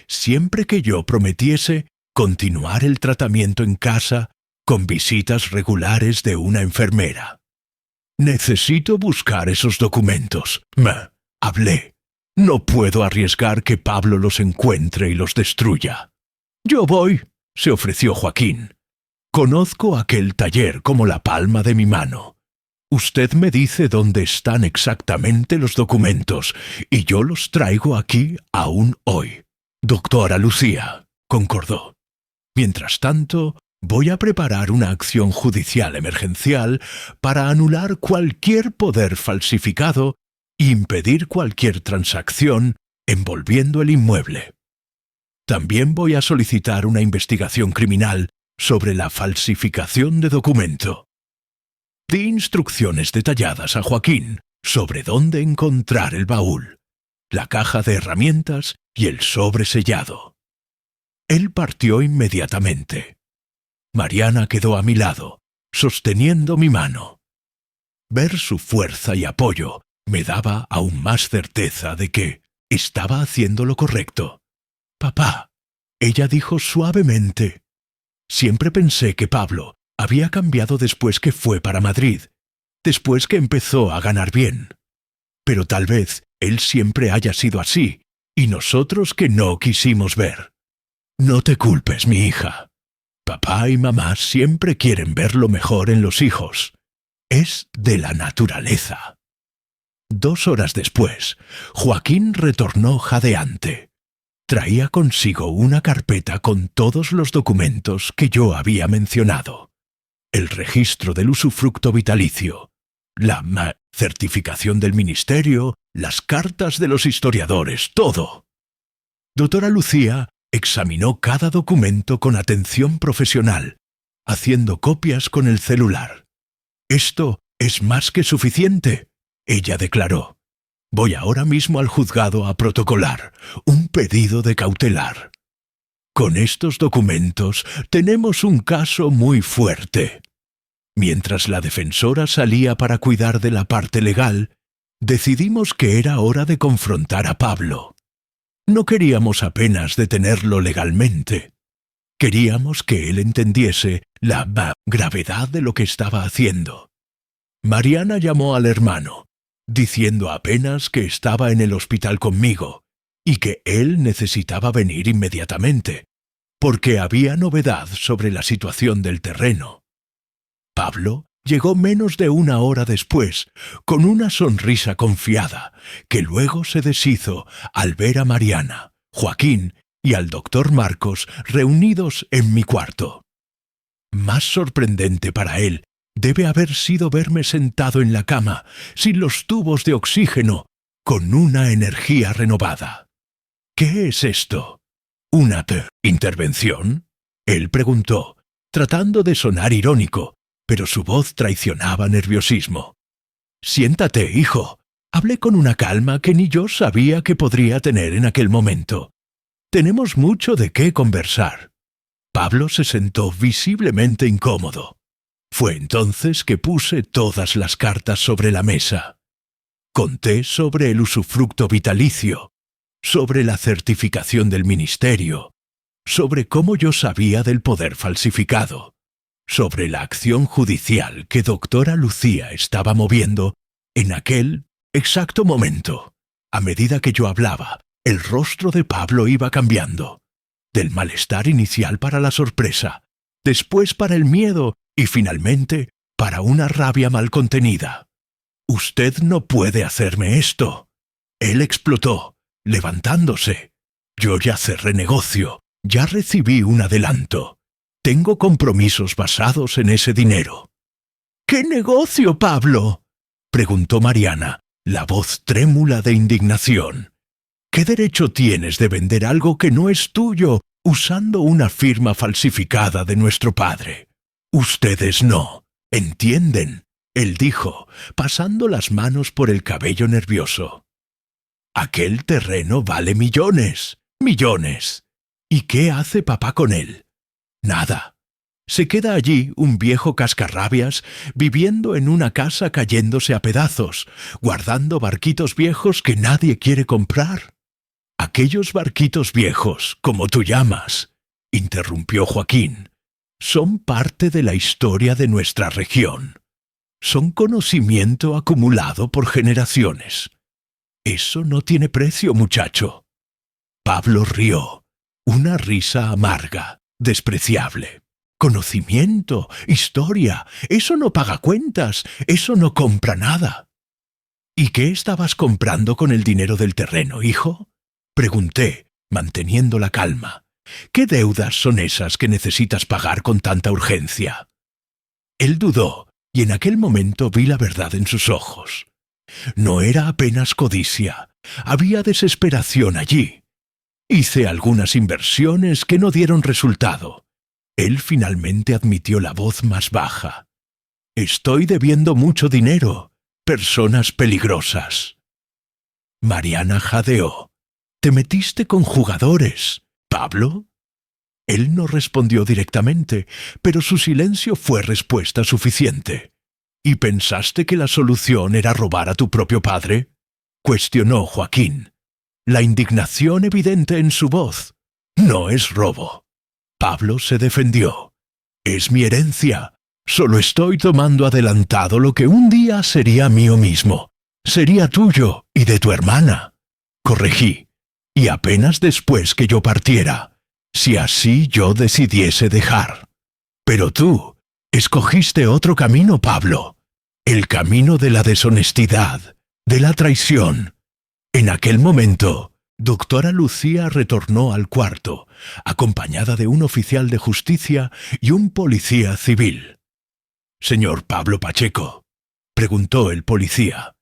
siempre que yo prometiese continuar el tratamiento en casa con visitas regulares de una enfermera. Necesito buscar esos documentos. Hablé. No puedo arriesgar que Pablo los encuentre y los destruya. Yo voy, se ofreció Joaquín. Conozco aquel taller como la palma de mi mano. Usted me dice dónde están exactamente los documentos y yo los traigo aquí aún hoy. Doctora Lucía, concordó. Mientras tanto, voy a preparar una acción judicial emergencial para anular cualquier poder falsificado e impedir cualquier transacción envolviendo el inmueble. También voy a solicitar una investigación criminal sobre la falsificación de documento. Di instrucciones detalladas a Joaquín sobre dónde encontrar el baúl, la caja de herramientas y el sobre sellado. Él partió inmediatamente. Mariana quedó a mi lado, sosteniendo mi mano. Ver su fuerza y apoyo me daba aún más certeza de que estaba haciendo lo correcto. «Papá», ella dijo suavemente. Siempre pensé que Pablo había cambiado después que fue para Madrid, después que empezó a ganar bien. Pero tal vez él siempre haya sido así, y nosotros que no quisimos ver. No te culpes, mi hija. Papá y mamá siempre quieren ver lo mejor en los hijos. Es de la naturaleza. 2 horas después, Joaquín retornó jadeante. Traía consigo una carpeta con todos los documentos que yo había mencionado. El registro del usufructo vitalicio, la certificación del ministerio, las cartas de los historiadores, todo. Doctora Lucía examinó cada documento con atención profesional, haciendo copias con el celular. «Esto es más que suficiente», ella declaró. «Voy ahora mismo al juzgado a protocolar un pedido de cautelar. Con estos documentos tenemos un caso muy fuerte». Mientras la defensora salía para cuidar de la parte legal, decidimos que era hora de confrontar a Pablo. No queríamos apenas detenerlo legalmente. Queríamos que él entendiese la gravedad de lo que estaba haciendo. Mariana llamó al hermano, diciendo apenas que estaba en el hospital conmigo y que él necesitaba venir inmediatamente, porque había novedad sobre la situación del terreno. Pablo llegó menos de 1 hora después, con una sonrisa confiada, que luego se deshizo al ver a Mariana, Joaquín y al doctor Marcos reunidos en mi cuarto. Más sorprendente para él debe haber sido verme sentado en la cama, sin los tubos de oxígeno, con una energía renovada. «¿Qué es esto? ¿Una intervención?», él preguntó, tratando de sonar irónico, pero su voz traicionaba nerviosismo. «Siéntate, hijo». Hablé con una calma que ni yo sabía que podría tener en aquel momento. «Tenemos mucho de qué conversar». Pablo se sentó visiblemente incómodo. Fue entonces que puse todas las cartas sobre la mesa. Conté sobre el usufructo vitalicio, sobre la certificación del ministerio, sobre cómo yo sabía del poder falsificado, sobre la acción judicial que doctora Lucía estaba moviendo en aquel exacto momento. A medida que yo hablaba, el rostro de Pablo iba cambiando, del malestar inicial para la sorpresa, después para el miedo y finalmente para una rabia mal contenida. «Usted no puede hacerme esto». Él explotó, levantándose. «Yo ya cerré negocio, ya recibí un adelanto. Tengo compromisos basados en ese dinero». «¿Qué negocio, Pablo?», preguntó Mariana, la voz trémula de indignación. «¿Qué derecho tienes de vender algo que no es tuyo usando una firma falsificada de nuestro padre? Ustedes no entienden», él dijo, pasando las manos por el cabello nervioso. «Aquel terreno vale millones, millones. ¿Y qué hace papá con él? Nada. Se queda allí un viejo cascarrabias viviendo en una casa cayéndose a pedazos, guardando barquitos viejos que nadie quiere comprar». «Aquellos barquitos viejos, como tú llamas», interrumpió Joaquín, «son parte de la historia de nuestra región. Son conocimiento acumulado por generaciones. Eso no tiene precio, muchacho». Pablo rió, una risa amarga, despreciable. «Conocimiento, historia, eso no paga cuentas, eso no compra nada». «¿Y qué estabas comprando con el dinero del terreno, hijo?», pregunté, manteniendo la calma. «¿Qué deudas son esas que necesitas pagar con tanta urgencia?». Él dudó, y en aquel momento vi la verdad en sus ojos. No era apenas codicia, había desesperación allí. «Hice algunas inversiones que no dieron resultado». Él finalmente admitió la voz más baja. «Estoy debiendo mucho dinero, personas peligrosas». Mariana jadeó. «¿Te metiste con jugadores, Pablo?». Él no respondió directamente, pero su silencio fue respuesta suficiente. «¿Y pensaste que la solución era robar a tu propio padre?», cuestionó Joaquín, la indignación evidente en su voz. «No es robo». Pablo se defendió. «Es mi herencia. Solo estoy tomando adelantado lo que un día sería mío mismo. Sería tuyo y de tu hermana». Corregí. «Y apenas después que yo partiera, si así yo decidiese dejar. Pero tú escogiste otro camino, Pablo. El camino de la deshonestidad, de la traición». En aquel momento, doctora Lucía retornó al cuarto, acompañada de un oficial de justicia y un policía civil. «Señor Pablo Pacheco», preguntó el policía,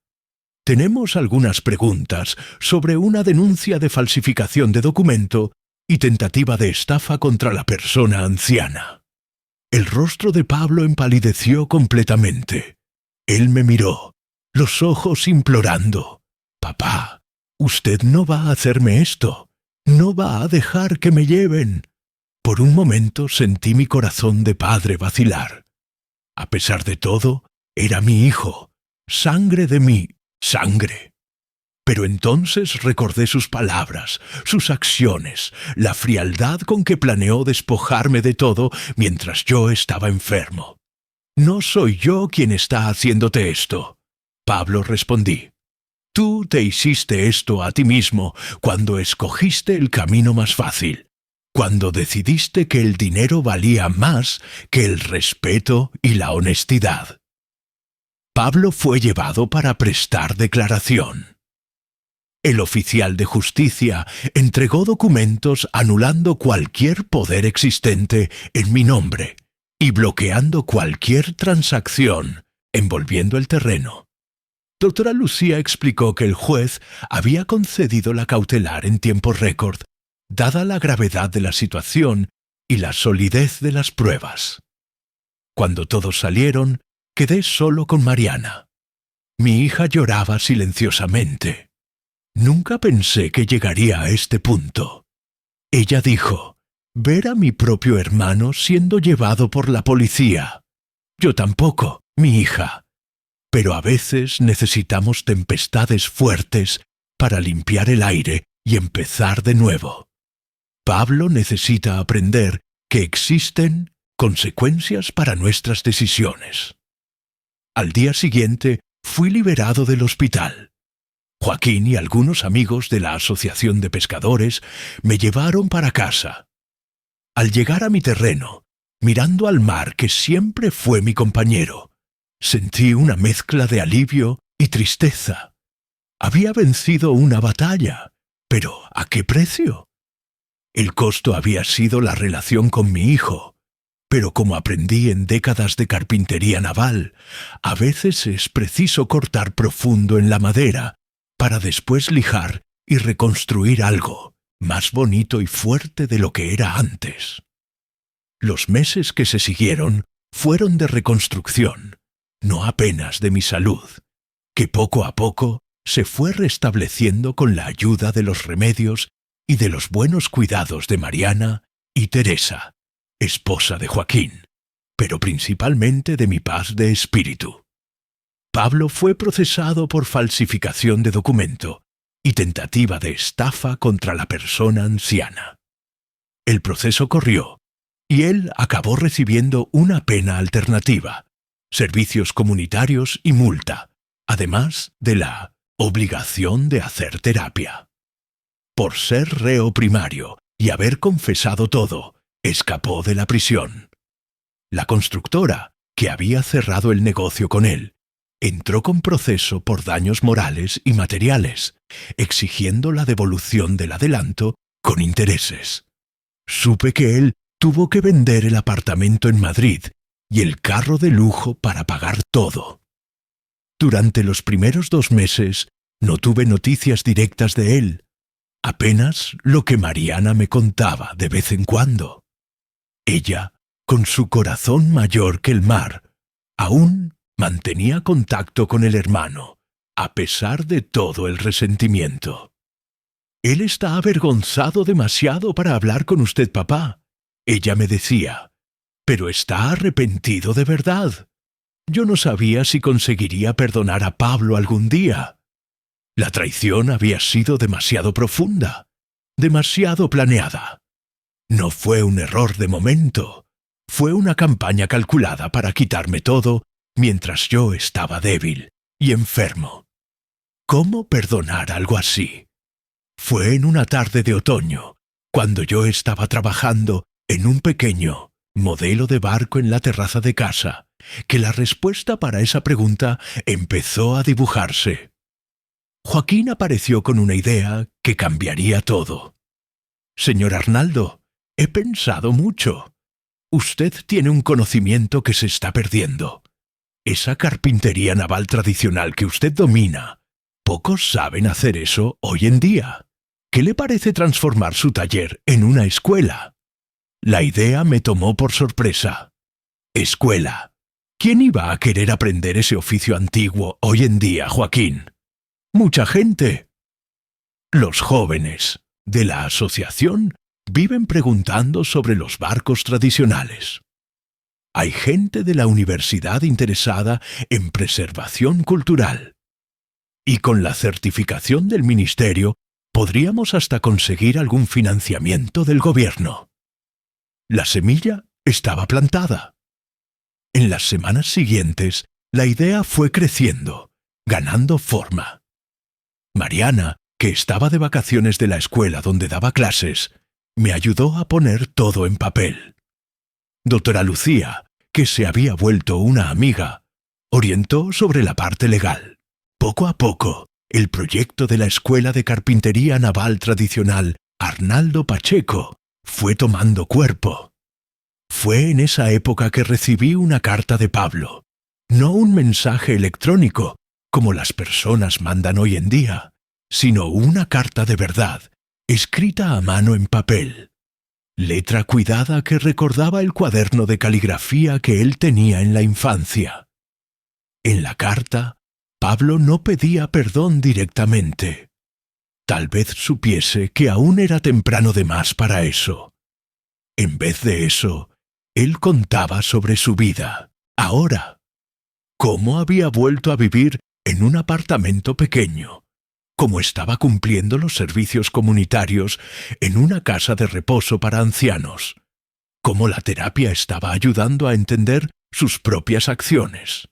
«tenemos algunas preguntas sobre una denuncia de falsificación de documento y tentativa de estafa contra la persona anciana». El rostro de Pablo empalideció completamente. Él me miró, los ojos implorando. «Papá, usted no va a hacerme esto. No va a dejar que me lleven». Por un momento sentí mi corazón de padre vacilar. A pesar de todo, era mi hijo, sangre de mi sangre. Pero entonces recordé sus palabras, sus acciones, la frialdad con que planeó despojarme de todo mientras yo estaba enfermo. «No soy yo quien está haciéndote esto», Pablo respondí. «Tú te hiciste esto a ti mismo cuando escogiste el camino más fácil, cuando decidiste que el dinero valía más que el respeto y la honestidad». Pablo fue llevado para prestar declaración. El oficial de justicia entregó documentos anulando cualquier poder existente en mi nombre y bloqueando cualquier transacción envolviendo el terreno. Doctora Lucía explicó que el juez había concedido la cautelar en tiempo récord, dada la gravedad de la situación y la solidez de las pruebas. Cuando todos salieron, quedé solo con Mariana. Mi hija lloraba silenciosamente. Nunca pensé que llegaría a este punto. Ella dijo: «Ver a mi propio hermano siendo llevado por la policía». Yo tampoco, mi hija. Pero a veces necesitamos tempestades fuertes para limpiar el aire y empezar de nuevo. Pablo necesita aprender que existen consecuencias para nuestras decisiones. Al día siguiente fui liberado del hospital. Joaquín y algunos amigos de la Asociación de Pescadores me llevaron para casa. Al llegar a mi terreno, mirando al mar que siempre fue mi compañero, sentí una mezcla de alivio y tristeza. Había vencido una batalla, pero ¿a qué precio? El costo había sido la relación con mi hijo, pero como aprendí en décadas de carpintería naval, a veces es preciso cortar profundo en la madera para después lijar y reconstruir algo más bonito y fuerte de lo que era antes. Los meses que se siguieron fueron de reconstrucción, no apenas de mi salud, que poco a poco se fue restableciendo con la ayuda de los remedios y de los buenos cuidados de Mariana y Teresa, esposa de Joaquín, pero principalmente de mi paz de espíritu. Pablo fue procesado por falsificación de documento y tentativa de estafa contra la persona anciana. El proceso corrió y él acabó recibiendo una pena alternativa, servicios comunitarios y multa, además de la obligación de hacer terapia. Por ser reo primario y haber confesado todo, escapó de la prisión. La constructora, que había cerrado el negocio con él, entró con proceso por daños morales y materiales, exigiendo la devolución del adelanto con intereses. Supe que él tuvo que vender el apartamento en Madrid y el carro de lujo para pagar todo. Durante los primeros 2 meses no tuve noticias directas de él, apenas lo que Mariana me contaba de vez en cuando. Ella, con su corazón mayor que el mar, aún mantenía contacto con el hermano, a pesar de todo el resentimiento. «Él está avergonzado demasiado para hablar con usted, papá», ella me decía, «pero está arrepentido de verdad. Yo no sabía si conseguiría perdonar a Pablo algún día. La traición había sido demasiado profunda, demasiado planeada. No fue un error de momento, fue una campaña calculada para quitarme todo mientras yo estaba débil y enfermo. ¿Cómo perdonar algo así? Fue en una tarde de otoño, cuando yo estaba trabajando en un pequeño modelo de barco en la terraza de casa, que la respuesta para esa pregunta empezó a dibujarse. Joaquín apareció con una idea que cambiaría todo. «Señor Arnaldo, he pensado mucho. Usted tiene un conocimiento que se está perdiendo. Esa carpintería naval tradicional que usted domina, pocos saben hacer eso hoy en día. ¿Qué le parece transformar su taller en una escuela?» La idea me tomó por sorpresa. Escuela. ¿Quién iba a querer aprender ese oficio antiguo hoy en día, Joaquín? Mucha gente. Los jóvenes de la asociación viven preguntando sobre los barcos tradicionales. Hay gente de la universidad interesada en preservación cultural. Y con la certificación del ministerio podríamos hasta conseguir algún financiamiento del gobierno. La semilla estaba plantada. En las semanas siguientes, la idea fue creciendo, ganando forma. Mariana, que estaba de vacaciones de la escuela donde daba clases, me ayudó a poner todo en papel. Doctora Lucía, que se había vuelto una amiga, orientó sobre la parte legal. Poco a poco, el proyecto de la Escuela de Carpintería Naval Tradicional Arnaldo Pacheco fue tomando cuerpo. Fue en esa época que recibí una carta de Pablo, no un mensaje electrónico, como las personas mandan hoy en día, sino una carta de verdad, escrita a mano en papel. Letra cuidada que recordaba el cuaderno de caligrafía que él tenía en la infancia. En la carta, Pablo no pedía perdón directamente. Tal vez supiese que aún era temprano de más para eso. En vez de eso, él contaba sobre su vida, ahora. Cómo había vuelto a vivir en un apartamento pequeño, cómo estaba cumpliendo los servicios comunitarios en una casa de reposo para ancianos, cómo la terapia estaba ayudando a entender sus propias acciones.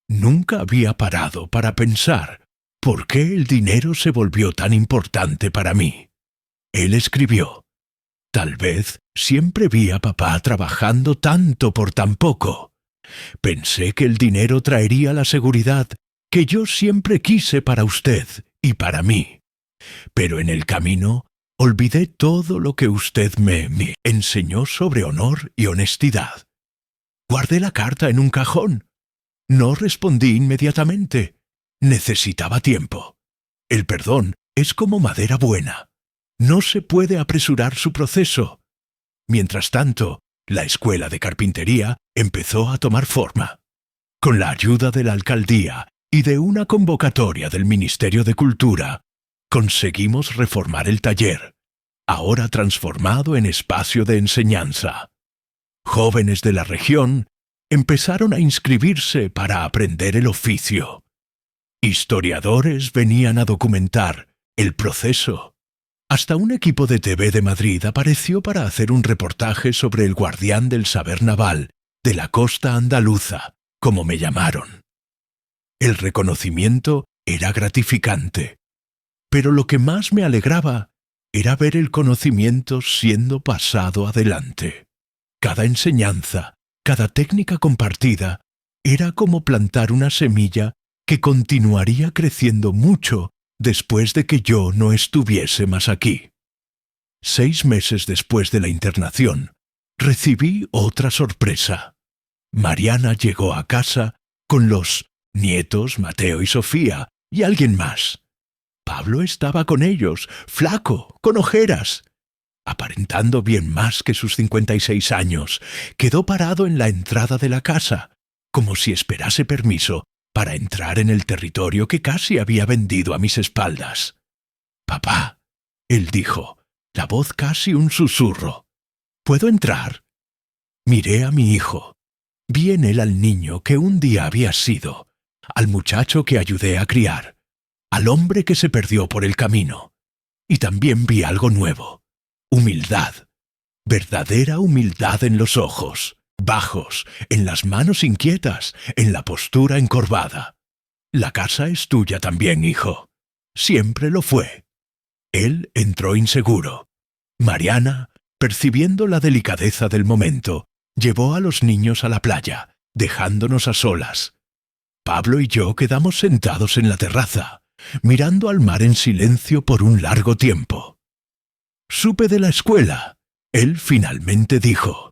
Nunca había parado para pensar por qué el dinero se volvió tan importante para mí. Él escribió: «Tal vez siempre vi a papá trabajando tanto por tan poco. Pensé que el dinero traería la seguridad que yo siempre quise para usted y para mí. Pero en el camino olvidé todo lo que usted me enseñó sobre honor y honestidad. Guardé la carta en un cajón. No respondí inmediatamente. Necesitaba tiempo. El perdón es como madera buena. No se puede apresurar su proceso. Mientras tanto, la escuela de carpintería empezó a tomar forma. Con la ayuda de la alcaldía y de una convocatoria del Ministerio de Cultura, conseguimos reformar el taller, ahora transformado en espacio de enseñanza. Jóvenes de la región empezaron a inscribirse para aprender el oficio. Historiadores venían a documentar el proceso. Hasta un equipo de TV de Madrid apareció para hacer un reportaje sobre el guardián del saber naval de la costa andaluza, como me llamaron. El reconocimiento era gratificante, pero lo que más me alegraba era ver el conocimiento siendo pasado adelante. Cada enseñanza, cada técnica compartida, era como plantar una semilla que continuaría creciendo mucho después de que yo no estuviese más aquí. 6 meses después de la internación, recibí otra sorpresa. Mariana llegó a casa con los nietos Mateo y Sofía y alguien más. Pablo estaba con ellos, flaco, con ojeras. Aparentando bien más que sus 56 años, quedó parado en la entrada de la casa, como si esperase permiso para entrar en el territorio que casi había vendido a mis espaldas. «Papá», él dijo, la voz casi un susurro, «¿puedo entrar?» Miré a mi hijo. Vi en él al niño que un día había sido, al muchacho que ayudé a criar, al hombre que se perdió por el camino. Y también vi algo nuevo: humildad, verdadera humildad en los ojos, bajos, en las manos inquietas, en la postura encorvada. «La casa es tuya también, hijo. Siempre lo fue». Él entró inseguro. Mariana, percibiendo la delicadeza del momento, llevó a los niños a la playa, dejándonos a solas. Pablo y yo quedamos sentados en la terraza, mirando al mar en silencio por un largo tiempo. «Supe de la escuela», él finalmente dijo.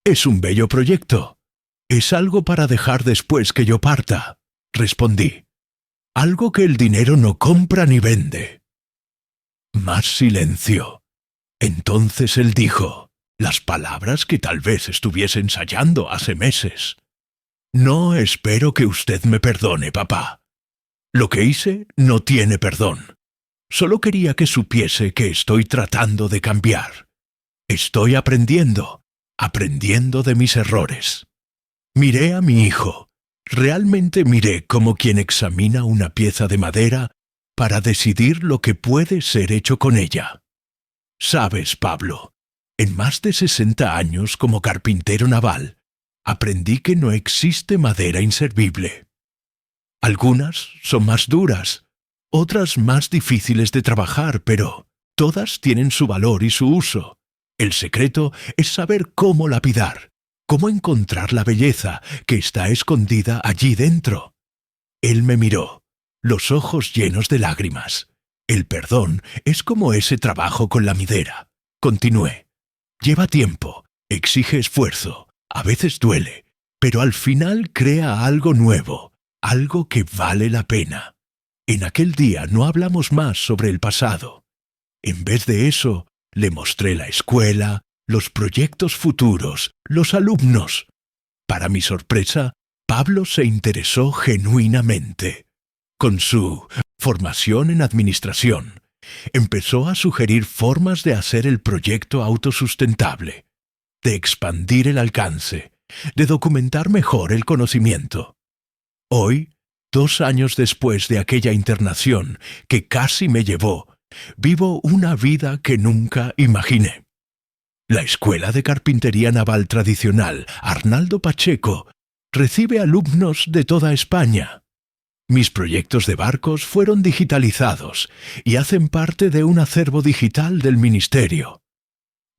«Es un bello proyecto. Es algo para dejar después que yo parta», respondí. «Algo que el dinero no compra ni vende». Más silencio. Entonces él dijo las palabras que tal vez estuviese ensayando hace meses. «No espero que usted me perdone, papá. Lo que hice no tiene perdón. Solo quería que supiese que estoy tratando de cambiar. Estoy aprendiendo de mis errores». Miré a mi hijo. Realmente miré como quien examina una pieza de madera para decidir lo que puede ser hecho con ella. «Sabes, Pablo, en más de 60 años como carpintero naval, aprendí que no existe madera inservible. Algunas son más duras, otras más difíciles de trabajar, pero todas tienen su valor y su uso. El secreto es saber cómo lapidar, cómo encontrar la belleza que está escondida allí dentro». Él me miró, los ojos llenos de lágrimas. «El perdón es como ese trabajo con la madera», continué. «Lleva tiempo, exige esfuerzo, a veces duele, pero al final crea algo nuevo, algo que vale la pena». En aquel día no hablamos más sobre el pasado. En vez de eso, le mostré la escuela, los proyectos futuros, los alumnos. Para mi sorpresa, Pablo se interesó genuinamente. Con su formación en administración, empezó a sugerir formas de hacer el proyecto autosustentable, de expandir el alcance, de documentar mejor el conocimiento. Hoy, 2 años después de aquella internación que casi me llevó, vivo una vida que nunca imaginé. La Escuela de Carpintería Naval Tradicional Arnaldo Pacheco recibe alumnos de toda España. Mis proyectos de barcos fueron digitalizados y hacen parte de un acervo digital del ministerio.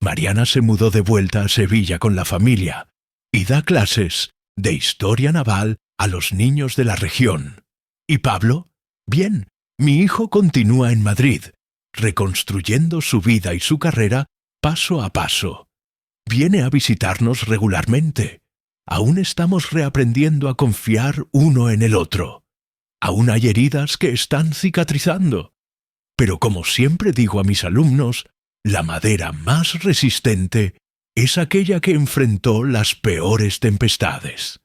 Mariana se mudó de vuelta a Sevilla con la familia y da clases de historia naval a los niños de la región. ¿Y Pablo? Bien, mi hijo continúa en Madrid, reconstruyendo su vida y su carrera paso a paso. Viene a visitarnos regularmente. Aún estamos reaprendiendo a confiar uno en el otro. Aún hay heridas que están cicatrizando. Pero como siempre digo a mis alumnos, la madera más resistente es aquella que enfrentó las peores tempestades.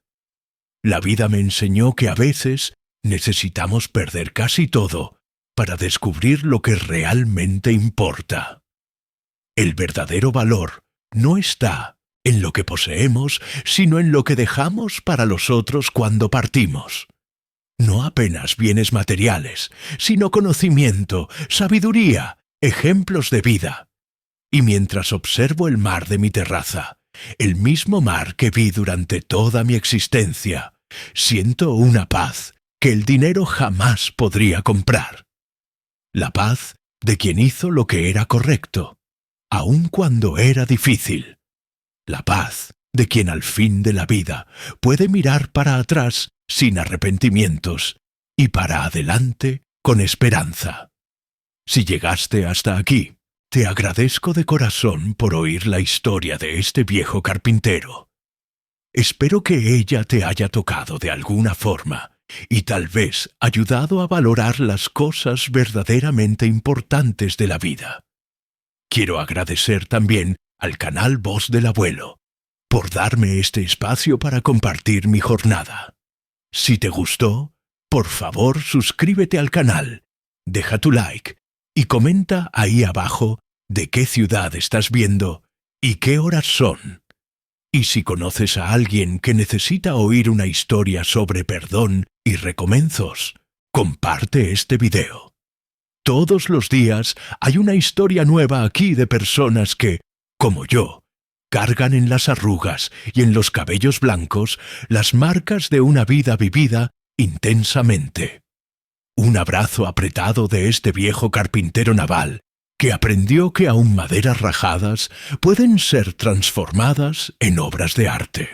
La vida me enseñó que a veces necesitamos perder casi todo para descubrir lo que realmente importa. El verdadero valor no está en lo que poseemos, sino en lo que dejamos para los otros cuando partimos. No apenas bienes materiales, sino conocimiento, sabiduría, ejemplos de vida. Y mientras observo el mar de mi terraza, el mismo mar que vi durante toda mi existencia, siento una paz que el dinero jamás podría comprar. La paz de quien hizo lo que era correcto, aun cuando era difícil. La paz de quien al fin de la vida puede mirar para atrás sin arrepentimientos y para adelante con esperanza. Si llegaste hasta aquí, te agradezco de corazón por oír la historia de este viejo carpintero. Espero que ella te haya tocado de alguna forma y tal vez ayudado a valorar las cosas verdaderamente importantes de la vida. Quiero agradecer también al canal Voz del Abuelo por darme este espacio para compartir mi jornada. Si te gustó, por favor suscríbete al canal, deja tu like y comenta ahí abajo de qué ciudad estás viendo y qué horas son. Y si conoces a alguien que necesita oír una historia sobre perdón y recomenzos, comparte este video. Todos los días hay una historia nueva aquí de personas que, como yo, cargan en las arrugas y en los cabellos blancos las marcas de una vida vivida intensamente. Un abrazo apretado de este viejo carpintero naval que aprendió que aún maderas rajadas pueden ser transformadas en obras de arte.